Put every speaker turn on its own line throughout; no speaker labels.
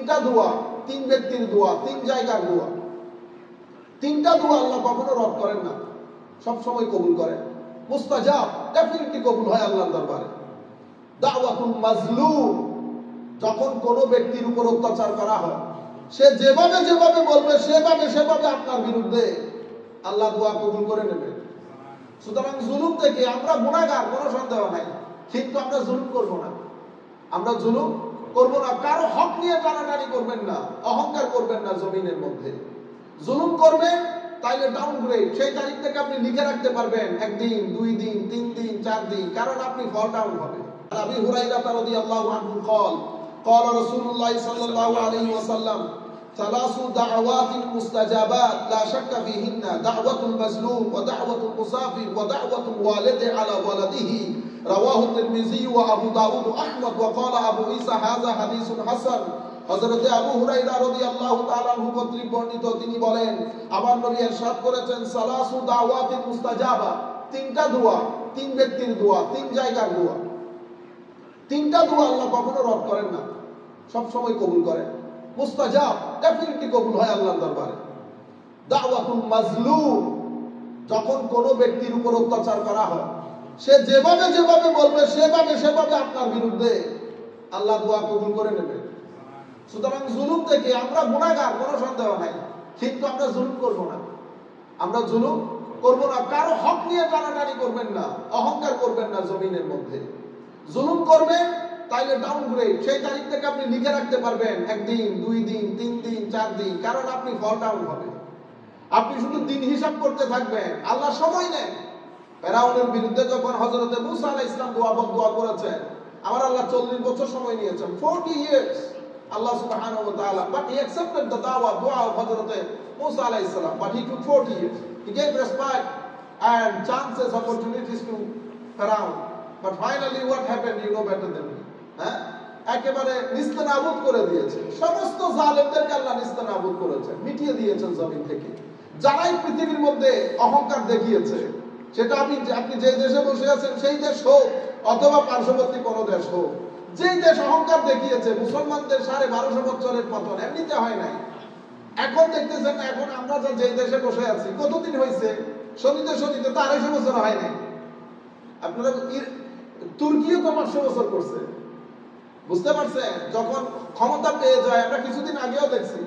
তিনটা দোয়া, তিন ব্যক্তির দোয়া, তিন জায়গার দোয়া, তিনটা দোয়া আল্লাহ কখনো রদ করেন না, সব সময় কবুল করেন। মুস্তাজাব, ডেফিনেটলি কবুল হয় আল্লাহর দরবারে। দাওয়াতুল মাজলুম, যখন কোনো ব্যক্তির উপর অত্যাচার করা হয়, সে যেভাবে যেভাবে বলবে সেভাবে আপনার বিরুদ্ধে আল্লাহ দোয়া কবুল করে নেবে। সুতরাং জুলুম থেকে আমরা গুনাহগার, কোনো সন্দেহ নাই, কিন্তু আমরা জুলুম করব না, আমরা জুলুম করব না। কারো হক নিয়ে টানাটানি করবেন না, অহংকার করবেন না জমিনের মধ্যে। জুলুম করবেন তাইলে ডাউনগ্রেড, সেই তারিখ থেকে আপনি লিখে রাখতে পারবেন একদিন, 2 দিন, 3 দিন, 4 দিন, কারণ আপনি ফল ডাউন হবে। আবু হুরায়রা রাদিয়াল্লাহু আনহু قال رسول الله صلى الله عليه وسلم ثلاث دعوات مستجابات لا شك فيهن دعوة المظلوم ودعوة المسافر ودعوة الوالد على ولده رواه الترمذي وابو داود واحمد وقال ابو عيسى هذا حديث حسن। হযরত আবু হুরায়রা রাদিয়াল্লাহু তাআলা আনহু কর্তৃক বর্ণিত, তিনি বলেন আমার নবী ইরশাদ করেছেন সালাসু দাওয়াতিন মুস্তাজাবা, তিনটা দোয়া, তিন ব্যক্তির দোয়া, তিন জায়গার দোয়া, তিনটা দোয়া আল্লাহ কখনো রদ করেন না, সব সময় কবুল করেন। মুস্তাজাব, ডেফিনেটলি কবুল হয় আল্লাহর দরবারে। দাওয়াতুল মাজলুম, যখন কোনো ব্যক্তির উপর অত্যাচার করা হয়, সে যেভাবে যেভাবে বলবে সেভাবে আপনার বিরুদ্ধে আল্লাহ দোয়া কবুল করে নেবে। সুতরাং জুলুম থেকে আমরা গুনাহগার, কোনো সন্দেহ নাই, কিন্তু আমরা জুলুম করব না, আমরা জুলুম করব না। কারো হক নিয়ে টানাটানি করবেন না, অহংকার করবেন না জমিনের মধ্যে। জুলুম করবেন তাইলে ডাউনগ্রেড, সেই তারিখ থেকে আপনি লিখে রাখতে পারবেন একদিন, 2 দিন, 3 দিন, 4 দিন, কারণ আপনি ফল ডাউন হবে। আপনি শুধু দিন হিসাব করতে থাকবেন, আল্লাহ সময় নেন। ফেরাউনের বিরুদ্ধে যখন হযরত মুসা আলাইহিস সালাম দোয়া করেছেন, আমার আল্লাহ 40 বছর সময় নিয়েছেন, 40 years Allah subhanahu wa ta'ala, but he accepted the dua of Hazrat Musa alayhi salam, but he took 40 years. He gave respect and chances, opportunities to Pharaoh, but finally what happened, you know better than me. একেবারে নিস্তেনাবুদ করে দিয়েছে, সমস্ত জালেমদেরকে আল্লাহ নিস্তেনাবুদ করেছেন, মিটিয়ে দিয়েছেন জমিন থেকে। যারাই পৃথিবীর মধ্যে অহংকার দেখিয়েছে, সেটা আপনি যে দেশে বসে আছেন সেই দেশ হোক অথবা পার্শ্ববর্তী কোনো দেশ হোক, যে দেশ অহংকার দেখিয়েছে, মুসলমানদের 1250 বছরের পতন এমনিতে হয় নাই। এখন দেখতেছেন, এখন আমরা যে দেশে বসে আছি, কতদিন হয়েছে? শনিতে তো 250 বছর হয় নাই। আপনারা তুর্কিও তো 500 বছর করছে, বুঝতে পারছেন? যখন ক্ষমতা পেয়ে যায়, আমরা কিছুদিন আগেও দেখছি,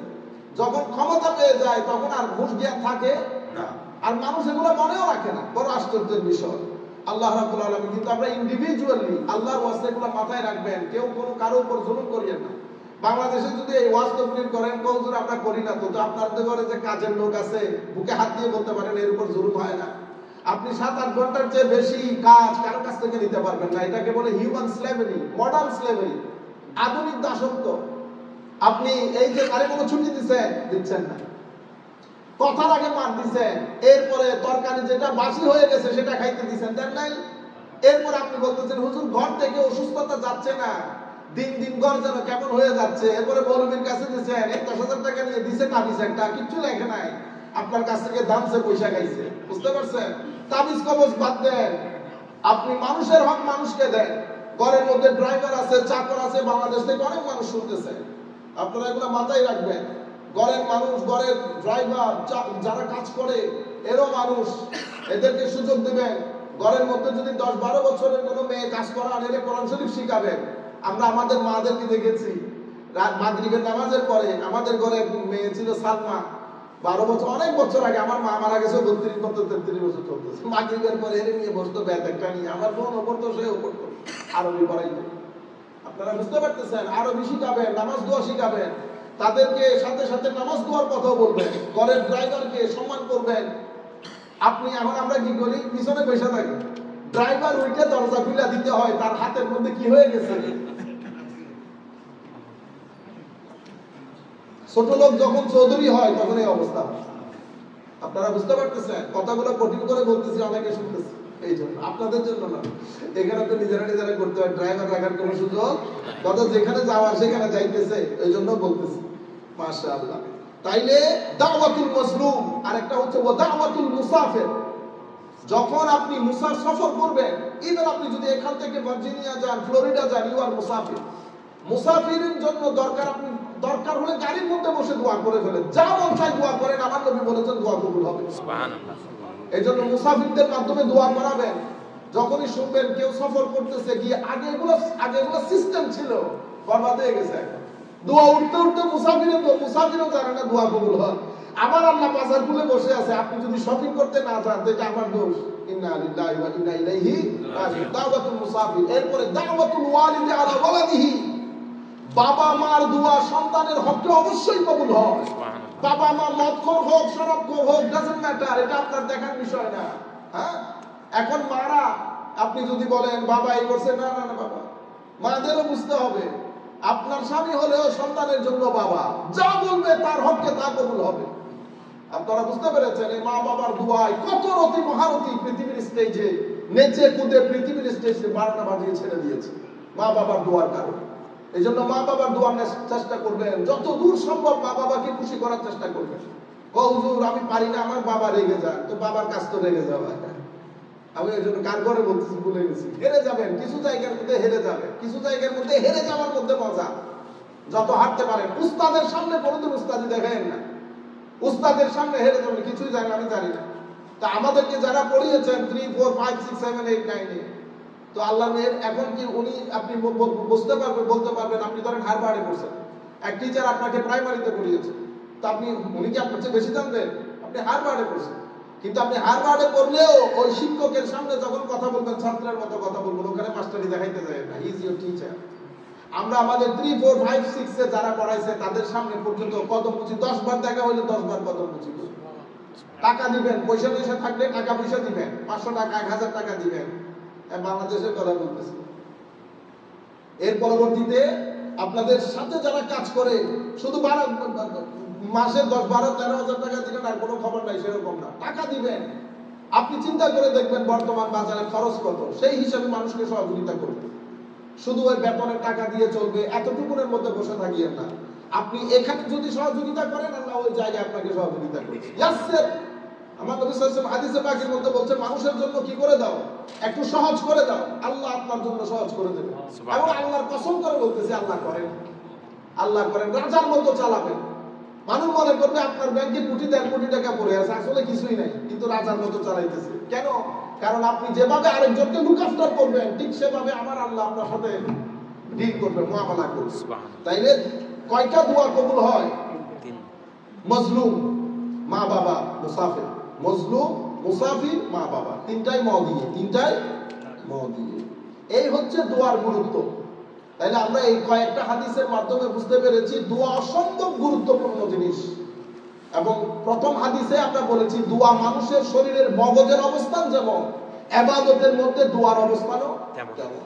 যখন ক্ষমতা পেয়ে যায় তখন আর ঘুষ জ্ঞান থাকে না, আর মানুষ এগুলো মনেও রাখে না। বড় আশ্চর্যের বিষয়, আল্লাহ রাব্বুল আলামিন কিন্তু আমরা ইন্ডিভিজুয়ালি আল্লাহর ওয়াস্তে এগুলো মাথায় রাখবেন, কেউ কোনো কারো উপর জুলুম করিয়েন না। বাংলাদেশে যদি এই ওয়াজ তকরির করেন, কৌজুর আমরা করি না, তো আপনাদের ঘরে যে কাজের লোক আছে বুকে হাত দিয়ে বলতে পারেন এর উপর জুলুম হয় না। আপনি 7-8 ঘন্টার চেয়ে বেশি কাজ কারো কাছ থেকে নিতে পারবেন না, এটাকে বলে হিউম্যান স্লেভারি, মডার্ন স্লেভারি, আধুনিক দাসত্ব। আপনি এই যে আরে কোনো ছুটি দিচ্ছেন না, কথার আগে মার দিচ্ছেন, এরপরে তরকারি যেটা বাসি হয়ে গেছে সেটা খাইতে দিচ্ছেন, দেন নাই? এরপর আপনি বলতেছেন হুজুর ঘর থেকে অসুস্থতা যাচ্ছে না, দিন দিন ঘর যেন কেমন হয়ে যাচ্ছে। এরপরে মৌলবীর কাছে দিচ্ছেন, 10,000 টাকা নিয়ে দিছে, তাবিজ একটা কিচ্ছু লেখে নাই, আপনার কাছ থেকে দামছে পয়সা খাইছে, বুঝতে পারছেন? তাবিজ কবজ বাদ দেন, আপনি মানুষের হক মানুষকে দেন। ঘরের মধ্যে ড্রাইভার আছে, চাকর আছে, বাংলাদেশ থেকে অনেক মানুষ শুনতেছে, আপনারা এগুলো মাথায় রাখবেন। ঘরের মানুষ, ঘরের ড্রাইভার যারা কাজ করে এরও মানুষ, এদেরকে সুযোগ দিবেন। ঘরের মধ্যে যদি 10-12 বছরের কোনো মেয়ে কাজ করান, এদের কোরআন শরীফ শিখাবেন। আমরা আমাদের মাদেরকে দেখেছি, রাত মাগরিবের নামাজের পরে আমাদের ঘরে মেয়ে ছিল সালমা, 12 বছর, অনেক বছর আগে, আমার মা মারা গেছে 32-33 বছর চলতেছে। মাগরিবের পরে এর নিয়ে বসতো ব্যাগ একটা নিয়ে, আমার বোন পড়তো, সেও পড়তো, আরবি পড়াইতো। আপনারা বুঝতে পারতেছেন, আরবি শিখাবেন, নামাজ দোয়া শিখাবেন, তাদেরকে সাথে সাথে নামাজ দোয়ার কথা বলবেন, ঘরের ড্রাইভারকে সম্মান করবেন। আপনি এখন আমরা কি করি, পিছনে বসে থাকি, ড্রাইভার উঠে দরজা খুলে দিতে হয়, তার হাতের মধ্যে কি হয়ে গেছে। ছোট লোক যখন চৌধুরী হয় তখন এই অবস্থা। আপনারা বুঝতে পারতেছেন, কথাগুলো কঠিন করে বলতেছি, অনেকে শুনতেছে, এই জন্য আপনাদের জন্য না, এখানে তো নিজেরা করতে হয়, ড্রাইভার রাখার কোনো সুযোগ, কথা যেখানে যাওয়ার সেখানে যাইতেছে, এই জন্য বলতেছি। মাশাআল্লাহ। তাইলে দাওয়াতুল মাজলুম, আর একটা হচ্ছে ওয়া দাওয়াতুল মুসাফির। যখন আপনি মুসার সফর করবেন, ইভেন আপনি যদি এখান থেকে ভার্জিনিয়া যান, ফ্লোরিডা যান, ইউ আর মুসাফির। মুসাফিরের জন্য দরকার গাড়ির মধ্যে বসে দোয়া করে ফেলেন, যা মন চায় দোয়া করেন, আমার নবী বলেছেন দোয়া কবুল হবে।
সুবহানাল্লাহ।
এই জন্য মুসাফিরদের মাধ্যমে দোয়া করাবেন। যখনই শুনবেন কেউ সফর করতেছে গিয়ে, আগে এগুলো সিস্টেম ছিল, বরবাদ হয়ে গেছে এখন। দোয়া উঠতে উঠতে মুসাফিরও জানে না দোয়া কবুল হয়। আমার আল্লাহ বাজার খুলে বসে আছে, আপনি যদি শপিং করতে না যান এটা আমার দোষ। ইন্না লিল্লাহি ওয়া ইন্না ইলাইহি রাজিউন। দাওয়াতুল মুসাফির, এরপরে দাওয়াতুল ওয়ালিদি আলা ওয়ালাদিহি, বাবা মার দোয়া সন্তানের হককে অবশ্যই কবুল হয়। বাবা মা মদখোর হোক, শরাবখোর হোক, ডাজন্ট ম্যাটার, এটা আপনার দেখার বিষয় না। হ্যাঁ, এখন মারা আপনি যদি বলেন বাবা এই করছে, না না না বাবা, মাদেরও বুঝতে হবে আপনার স্বামী হলেও সন্তানের জন্য বাবা যা বলবে তার হককে তা কবুল হবে। আপনারা বুঝতে পেরেছেন? এই মা বাবার দোয়ায় কত রতি মহারতি পৃথিবীর স্টেজে নেচে কুদে পৃথিবীর স্টেজে 12টা বাজিয়ে ছেড়ে দিয়েছে মা বাবার দোয়ার কারণে। এই জন্য মা বাবার দোয়ার চেষ্টা করবেন, যত দূর সম্ভব মা বাবাকে খুশি করার চেষ্টা করবেন। হুজুর আমি পারি না, আমার বাবা রেগে যায়, তো বাবার কাছ তো রেগে যাওয়া। আমি এই জন্য কার ঘরে বলতেছি, ভুলে গেছি। হেরে যাবেন, কিছু জায়গার মধ্যে হেরে যাবেন, কিছু জায়গার মধ্যে হেরে যাওয়ার মধ্যে মজা। যত হারতে পারেন, উস্তাদের সামনে কোনোদিন উস্তাদি দেখায়েন না। উস্তাদের সামনে হেরে যাবেন, কিছুই জানেন আমি জানি না। তা আমাদেরকে যারা পড়িয়েছেন 3, 4, 5, 6, 7, 8, 9 তো আল্লাহ মেয়ের এখন কি উনি আপনি বুঝতে পারবেন, বলতে পারবেন। আপনি ধরেন হারবার্ডে পড়ছেন, এক টিচার আপনাকে প্রাইমারিতে পড়িয়েছে, তো আপনি উনি কি আপনার চেয়ে বেশি জানবেন? আপনি হারবার্ডে পড়ছেন, কিন্তু আপনি হারবার্ডে পড়লেও ওই শিক্ষকের সামনে যখন কথা বলবেন ছাত্রের মতো কথা বলবেন, ওখানে মাস্টারি দেখাইতে যায় না, ইজ ইউর টিচার। আমরা আমাদের 3, 4, 5, 6 এ যারা পড়াইছে তাদের সামনে পর্যন্ত কদম মুচি, 10 বার দেখা হইলে 10 বার কদম মুচি। টাকা দিবেন, পয়সা থাকলে টাকা পয়সা দিবেন, 500 টাকা 1000 টাকা দিবেন। বাংলাদেশের কথা বলতেছি। এর পরবর্তীতে আপনাদের সাথে যারা কাজ করে শুধু মাসে 10, 12, 13,000 টাকা দিবেন আর কোনো খবর নাই, সেরকম না, টাকা দিবেন। আপনি চিন্তা করে দেখবেন বর্তমান বাজারে খরচ কত, সেই হিসাবে মানুষকে সহযোগিতা করবে। শুধু ওই বেতনের টাকা দিয়ে চলবে এতটুকুনের মধ্যে বসে থাকিয়েন না। আপনি এখানে যদি সহযোগিতা করেন, আল্লাহ ওই জায়গায় আপনাকে সহযোগিতা করবে। ইয়াসসির, আমার নবী সাল্লাল্লাহু আলাইহি ওয়াসাল্লাম হাদিসে পাকের মধ্যে বলছে, মানুষের জন্য কি করে দাও, একটু সহজ করে দাও, আল্লাহ আপনার জন্য সহজ করে দেবে। এবং আল্লাহর কসম করে বলতেছে, আল্লাহ করেন, আল্লাহ করেন। রাজার মতো চালাবেন। মানুষ মনে করবে আপনার ব্যাংকে কোটি 1.5 কোটি টাকা পড়ে আছে, আসলে কিছুই নাই, কিন্তু রাজার মতো চালাইতেছে। কেন? কারণ আপনি যেভাবে আরেকজনকে লুক আফটার করবেন, ঠিক সেভাবে আমার আল্লাহ আপনার সাথে ডিল করবে, মুআমালা করবে। তাইলে কয়টা দোয়া কবুল হয়? মজলুম, মা বাবা, মুসাফির। মজলুম, মুসাফির, মা বাবা, তিনটাই ম দিয়ে, তিনটাই ম দিয়ে। এই হচ্ছে দোয়ার গুরুত্ব। তাইলে আমরা এই কয়েকটা হাদিসের মাধ্যমে বুঝতে পেরেছি দোয়া অসম্ভব গুরুত্বপূর্ণ জিনিস। এবং প্রথম হাদিসে আমরা বলেছি দোয়া মানুষের শরীরের মগজের অবস্থান যেমন, ইবাদতের মধ্যে দোয়ার অবস্থানও তেমন।